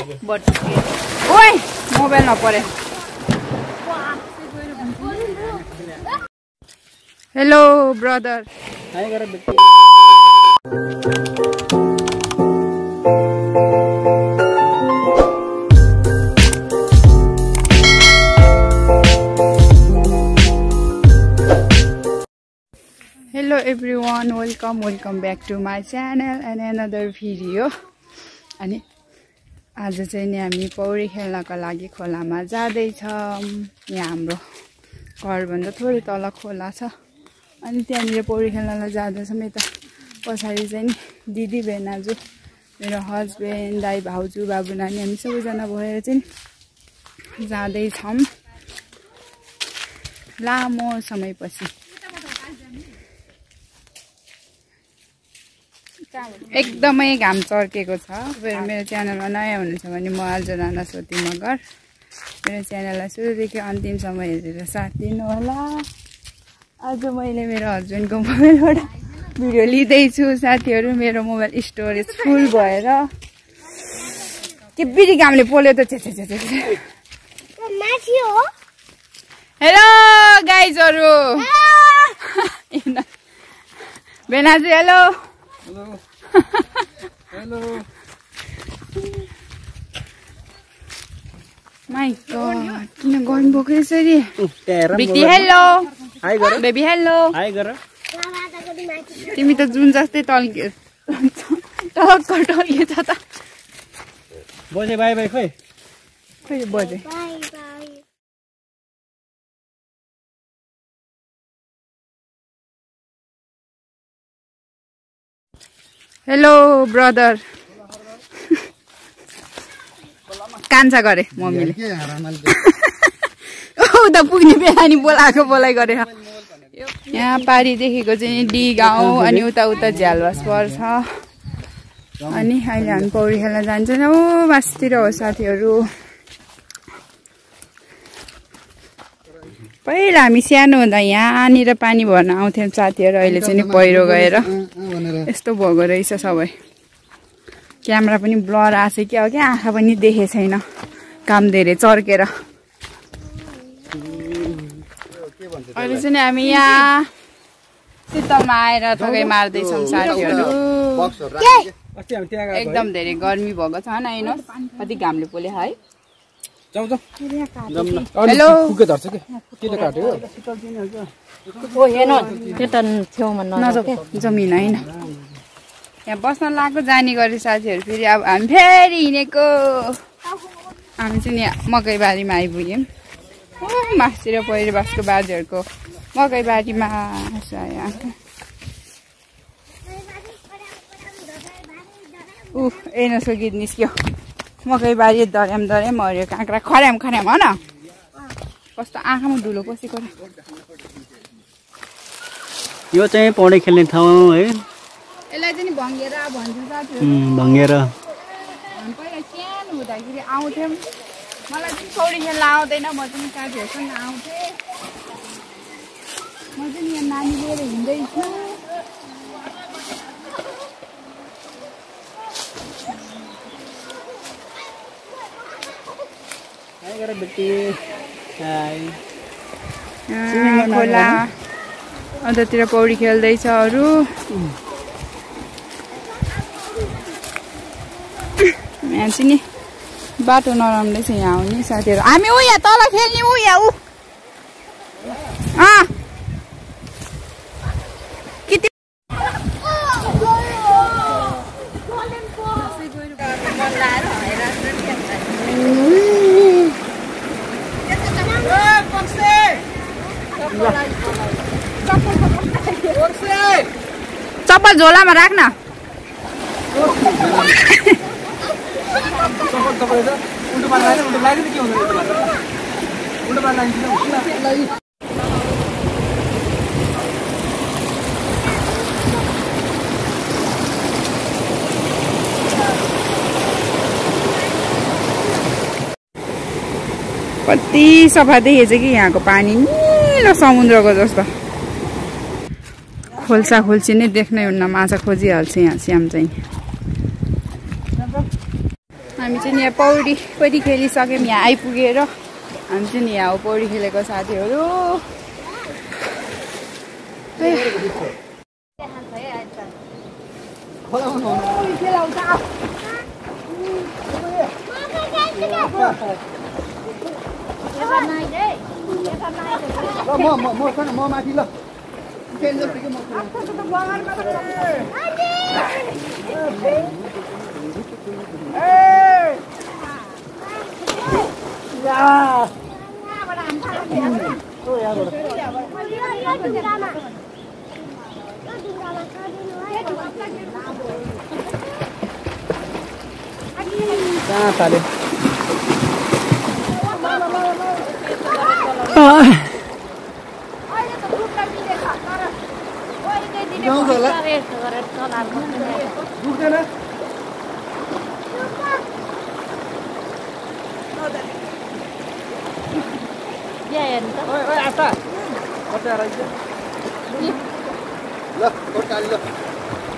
ओए mobile नपरे hello brother हाय गर बेटी Hello everyone, welcome back to my channel and another video. अनि आज चाहिँ नि हामी पौडी खेल्नको लागि खोलामा जाँदै छौं। यहाँ हाम्रो घरभन्दा थोरै तल खोला छ अनि त्यहाँनिर पौडी खेल्नलाई जाँदैछौं। यता पछाडि चाहिँ नि दिदी भेनाजु मेरो हस्बेन्ड दाइ भाउजू बाबु नानी हामी सबैजना भएर चाहिँ जाँदै छौं लामो समयपछि। एकदमै घाम चर्केको छ। मेरो च्यानलमा नयाँ हुनुहुन्छ भने म आज राणा सोती मगर मेरो च्यानललाई सुरुदेखि अन्तिमसम्म हेरेर साथ दिनु होला। आज मैले मेरो हस्बेन्डको मोबाइलबाट भिडियो लिँदैछु साथीहरू। मेरो मोबाइल स्टोरेज फुल भएर के बिरी घामले पोल्यो त छे छे छे छे। हेलो गाइजहरु बेनाजु हेलो हेलो माय गॉड किन गर्नु भएको यसरी बिटी हेलो हाय गर बेबी हेलो हाय गर तिमी त जुन जस्तै टल्के छ त बजे बाइ बाइ खोइ खोइ बजे बाई बाई हेलो ब्रदर कान्छा गरे मम्मीले उता पुग्ने बेला नि बोलाएको बोलाइ गरे। यहाँ पारीदेखिको चाहिँ डी गाउँ अनि उता उता झ्यालवास पर्छ। अनि अहिले हामी पौडी खेल्न जान्छौँ। ओ मासतिर हो साथीहरू। पहिला हामी सानो हुँदा यहाँनिर पानी भर्न आउँथ्यौँ साथीहरू। अहिले चाहिँ नि पहिरो गएर यस्तो भएको रहेछ सबै। क्यामेरा पनि ब्लर आएको क्या हो क्या आँखा पनि देखे छैन काम धेरै चर्केर। अहिले चाहिँ नि हामी यहाँ शीतलमा आएर ठगै मार्दैछौँ साथीहरू। एकदम धेरै गर्मी भएको छ न हेर्नुहोस् कति घामले पोले है। हेलो जमिन होइन यहाँ बस्न लाग्यो जाने गरे साथीहरू। फेरि अब हामी फेरि हिँडेको हामी चाहिँ यहाँ मकैबारीमा आइपुग्यौँ। मासतिर पहिरो बासको बाजेहरूको मकैबारीमा एनसको गीत निस्क्यो। मकैबारी दर्याम दर्याम हरियो काँक्रा खर्याम खर्याम हो न। कस्तो आँखामा धुलो पसेको र। यो चाहिँ पौडी खेल्ने ठाउँ है। यसलाई चाहिँ भङ्गेरा भन्छ साथीहरू। भङ्गेरा हामी पहिला सानो हुँदाखेरि आउँथ्यौँ। मलाई चाहिँ पौडी खेल्न आउँदैन। म चाहिँ साथीहरूसँग आउँथेँ। म चाहिँ यहाँ नानी लिएर हिँड्दैछु। खोला अन्त्यतिर पौडी खेल्दैछ अरू। यहाँ चाहिँ नि बाटो नराम्रै छ यहाँ आउने साथीहरू। हामी ऊ यहाँ तल खेल्ने ऊ यहाँ ऊ चप्पल झोलामा राख्न। कति सफा देखेछ कि यहाँको पानी निलो समुद्रको जस्तो। खोल्सा खोल्सी नै देख्नै हुन्न माछा खोजिहाल्छ यहाँ श्याम चाहिँ। हामी चाहिँ यहाँ पौडी पनि खेलिसक्यौँ यहाँ आइपुगेर हामी चाहिँ नि यहाँ पौडी खेलेको साथीहरू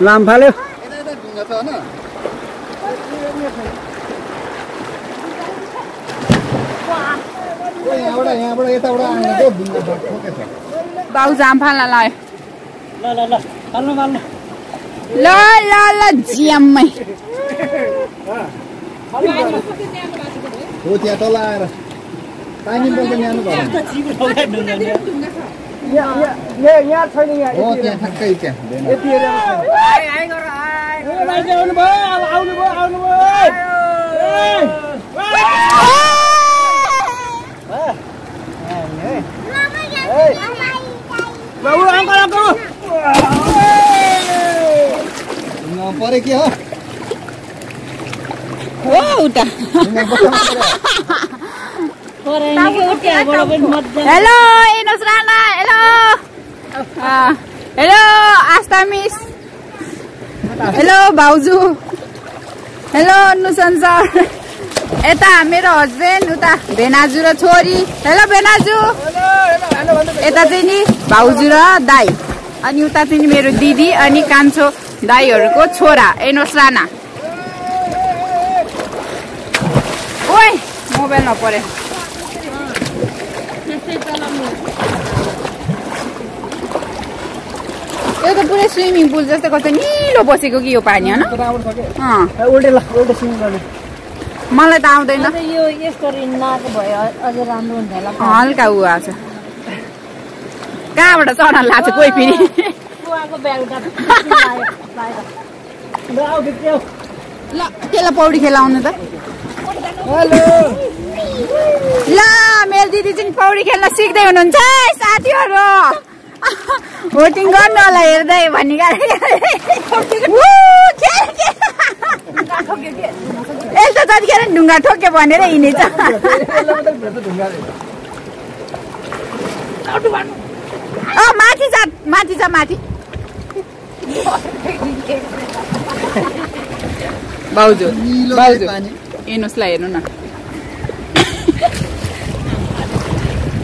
लाम फाल्यो बाउ जाम फाल्न लायो ल ल ल ज्याममै हो त्यहाँ तल आएर पानी बोल्दै ल्याउनु पर्यो यहाँ छैन हो त्यहाँ ठ्याक्कै त्यहाँ परे के हो उता हेलो एनोस Rana hello hello Astha miss hello भाउजू हेलो नुसन सर यता मेरो हस्बेन्ड उता भेनाजु र छोरी हेलो भेनाजु यता चाहिँ नि भाउजू र दाई अनि उता चाहिँ नि मेरो दिदी अनि कान्छो दाईहरूको छोरा एनोस राणा ओइ मोबाइलमा परे यो त पुरै स्विमिङ पुल जस्तो कस्तो निलो बसेको कि यो पानी होइन मलाई त आउँदैन हल्का उ आएको छ कहाँबाट चढन लाग्छ कोही फेरि ल त्यसलाई पौडी खेलाउनु त ल मेरो दिदी चाहिँ पौडी खेल्न सिक्दै हुनुहुन्छ है साथीहरू भोटिङ गर्नु होला हेर्दै भन्ने यस्तो जतिखेर ढुङ्गा ठोक्यो भनेर हिँडेछ माथि जा माथि जा माथि भाउजू भाउजू हेर्नुहोस् हेर्नु न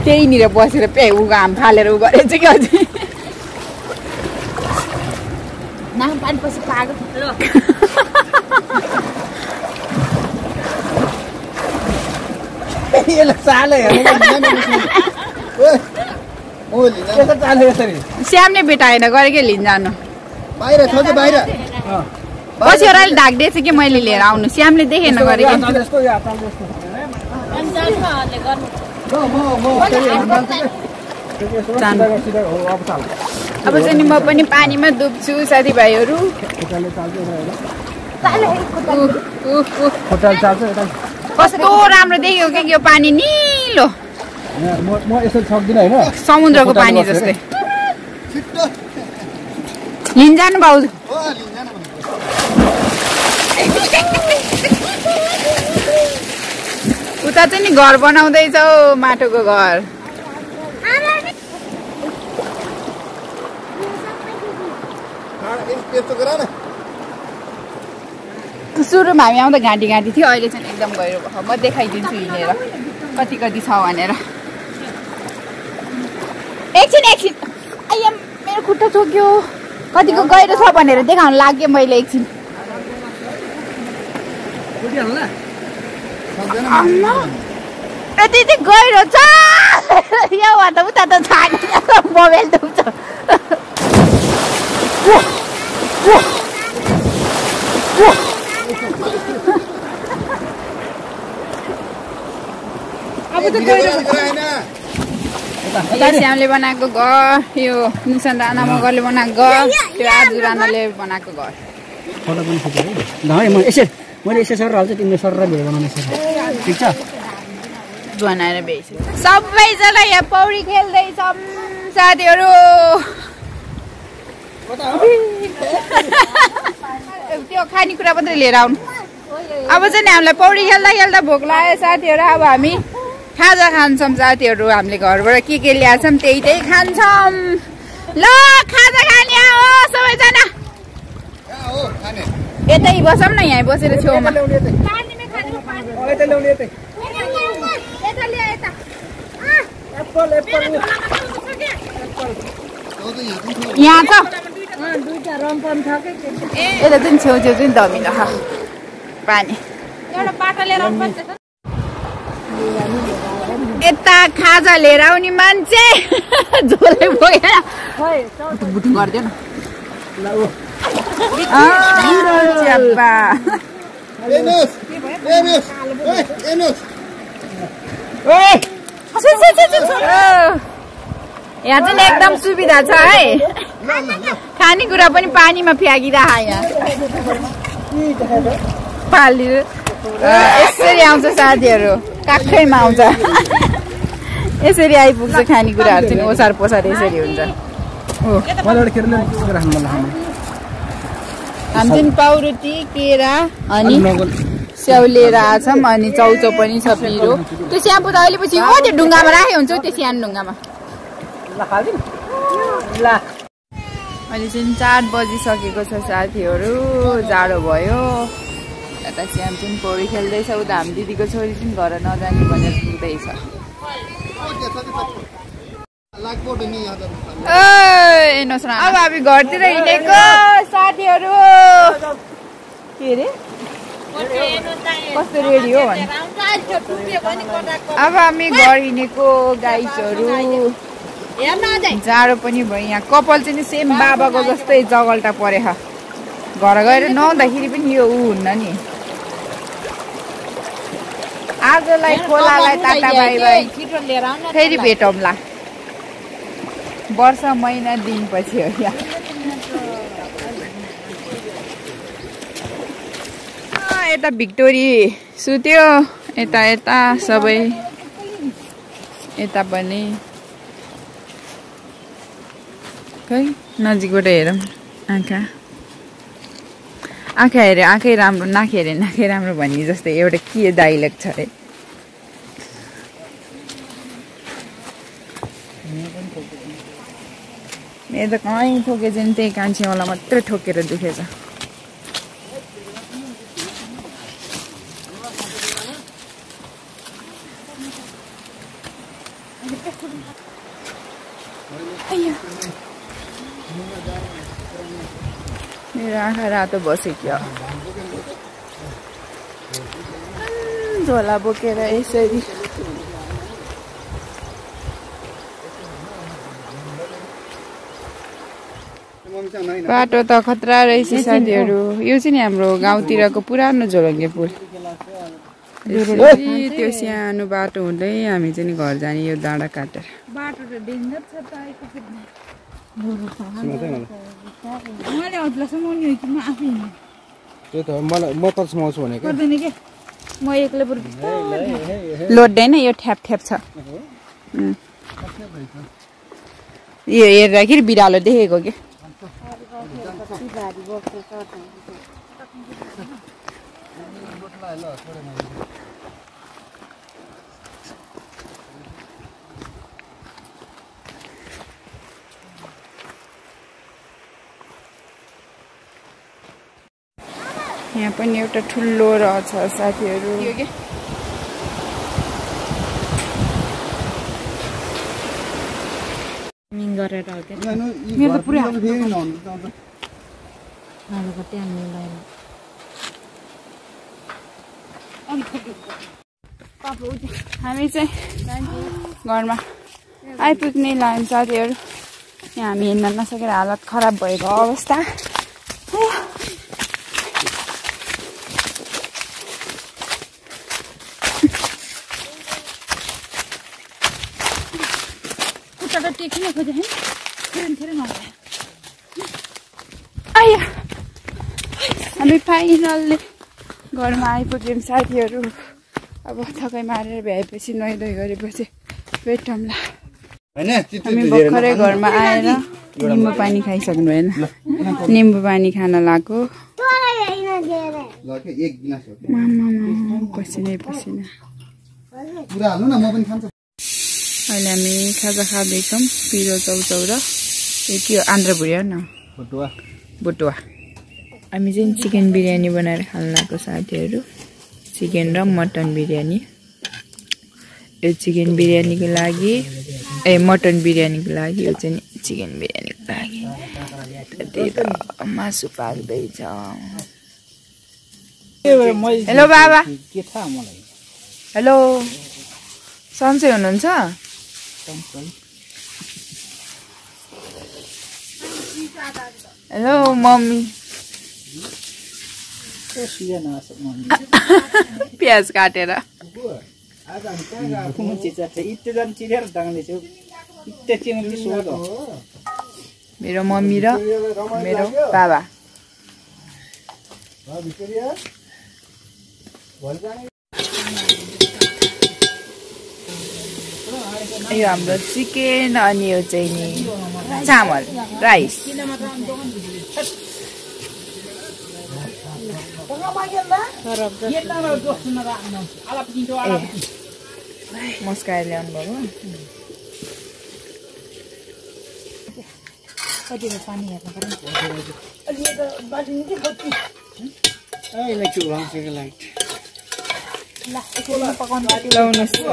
त्यहीनिर बसेर ऊ घाम फालेर उ गरेछ कि अझै नाम पानी पछि पागल श्यामले भेटाएन गरेकै लिन जानु पछि अलिक ढाकिदिएछ कि मैले लिएर आउनु श्यामले देखेन गरेको अब चाहिँ नि म पनि पानीमा डुब्छु साथीभाइहरू कस्तो राम्रो देख्यो कि यो पानी निलो समुद्रको पानी जस्तै लिन जानु भाउजू उता चाहिँ नि घर बनाउँदैछ माटोको घर सुरुमा हामी आउँदा घाँटी घाँटी थियो अहिले चाहिँ एकदम गहिरो भयो म देखाइदिन्छु हिँडेर कति कति छ भनेर एकछिन एकछिन आइया मेरो खुट्टा चोक्यो कतिको गहिरो छ भनेर देखाउन लाग्यो मैले एकछिन यति गहिरो छ यहाँ त उता त छैन मोबाइल डुब्छ श्यामले बनाएको घर यो निशान्त राणा मगरले बनाएको घर त्यो आजु राणाले बनाएको घर फोटो पनि खिच्यो है मैले यसो सर हाल्छु तिमीले सर र भिडियो बनाउनु सक्छ ठिक छ बनाएर बेच्छु सबैजना यहाँ पौडी खेल्दैछौँ साथीहरू त्यो खानेकुरा मात्रै लिएर आउनु अब चाहिँ हामीलाई पौडी खेल्दा खेल्दा भोक लाग्यो साथीहरू अब हामी खाजा खान्छौँ साथीहरू हामीले घरबाट के ल्याएछौँ त्यही खान्छौँ ल खाजा खाने हो सबैजना यतै बसौँ न यहाँ बसेर छेउमा यहाँ छ यता चाहिँ छेउछेउ चाहिँ धमिलो छ पानी यता खाजा लिएर आउने मान्छे झोलै बोकेर बुटिङ गरिदियो न यहाँ चाहिँ एकदम सुविधा छ है खानेकुरा पनि पानीमा फ्याँकिरह यहाँ पाली यसरी आउँछ साथीहरू काखैमा आउँछ यसरी आइपुग्छ खानेकुराहरू चाहिँ ओसार पोसार यसरी हुन्छ हामी चाहिँ पाउरोटी केरा अनि स्याउ लिएर आछौँ अनि चौचो पनि छ पिरो त्यो स्याम्पू त अहिले पछि त्यो ढुङ्गामा राखे हुन्छ त्यो सानो ढुङ्गामा अहिले चाहिँ 4 बजिसकेको छ साथीहरू जाडो भयो यता स्याम चाहिँ पौडी खेल्दैछ उता हामी दिदीको छोरी चाहिँ घर नजाने भनेर पुग्दैछ अब हामी घरतिर हिँडेको साथीहरू के अरे कस्तो रेडी हो भने अब हामी घर हिँडेको गाइसहरू जाडो पनि भयो यहाँ कपाल चाहिँ सेम बाबाको जस्तै जगल्टा परेछ घर गएर नुहाउँदाखेरि पनि यो हुन्न नि आजलाई खोलालाई टाटा बाई बाई फेरि भेटौँला वर्ष महिना दिनपछि हो यहाँ यता भिक्टोरी सुत्यो यता सबै यता पनि खै नजिकबाट हेरौँ आँखा हेऱ्यो आँखै राम्रो नाक हेऱ्यो नाकै राम्रो भन्ने जस्तै एउटा के डाइलग छ अरे मेरो त कहीँ ठोकेछ नि त्यही कान्छेवाला मात्रै ठोकेर दुखेछ मेरो आँखा रातो बसेको झोला बोकेर यसरी बाटो त खतरा रहेछ साथीहरू यो चाहिँ नि हाम्रो गाउँतिरको पुरानो झोलङ्गे पुल त्यो सानो बाटो हुँदै हामी चाहिँ नि घर जाने यो डाँडा काटेर बाटो त डेन्जर छ त लोड्दैन यो ठ्याप ठ्याप छ यो हेर्दाखेरि बिरालो देखेको के यहाँ पनि एउटा ठुलो रहेछ साथीहरू गरेर मेरो त पुरा हामी चाहिँ घरमा आइपुग्ने लाइन साथीहरू यहाँ हामी हिँड्न नसकेर हालत खराब भएको अवस्था खुट्टा त टेकिन खोजे आया हामी फाइनल्ली घरमा आइपुग्यौँ साथीहरू अब थकाइ मारेर भ्याएपछि नुहाइधुवाइ गरेपछि पेट टम्ला हामी भर्खरै घरमा आएर निम्बु पानी खाइसक्नु भएन निम्बु पानी खान लाग्यो पसिनै पसिना अहिले हामी खाजा खाँदैछौँ पिरो चौचौ र यो के हो आन्द्र भुँडी हो न बुटुवा हामी चाहिँ चिकन बिरयानी बनाएर खान लाग्यो साथीहरू चिकन र मटन बिरयानी यो चिकन बिरयानीको लागि मटन बिरयानीको लागि यो चाहिँ चिकन बिरयानीको लागि मासु पाक्दैछ हेलो बाबा हेलो सन्चै हुनुहुन्छ हेलो मम्मी प्याज काटेर मेरो मम्मी र मेरो बाबा यो हाम्रो चिकन अनि यो चाहिँ नि चामल राइस मस्काएर ल्याउनु भएको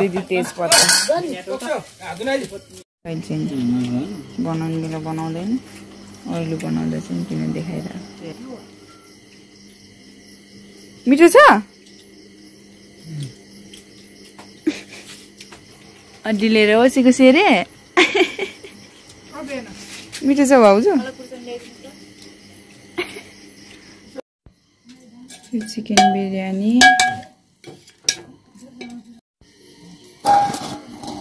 दिदी तेजपत्ता बनाउनु बेला बनाउँदैन अहिले बनाउँदैछन् किन देखाइरहेको मिठो छ अड्डी लिएर बसेको सेरे मिठो छ भाउजू चिकन बिरयानी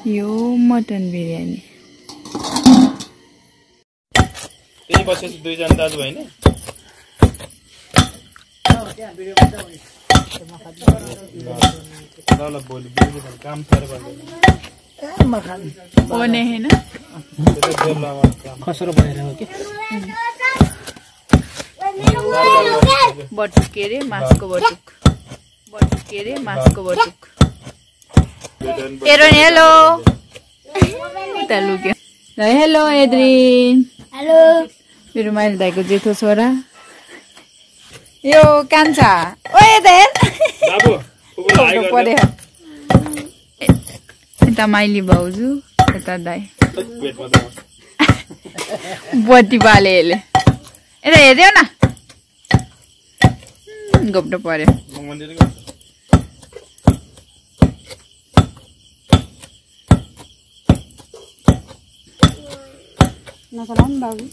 यो मटन बिरयानी त्यही बसेपछि दुईजना दाजु होइन ल भोलि काम ओने हैन खसरो बनाएर हो के बटुक के रे मासको बटुक बटुक के रे मासको बटुक एरोन हेलो उता लुक्यो ल हेलो एद्रिन हेलो मेरो माइल दाइको जेठो छोरा यो कान्छा ओए देन बाबु परे यता माइली भाउजू यता दाइ बत्ती बालेले यता हेर्यौ न घोप्टो पर्यो नचलाउनु बाबु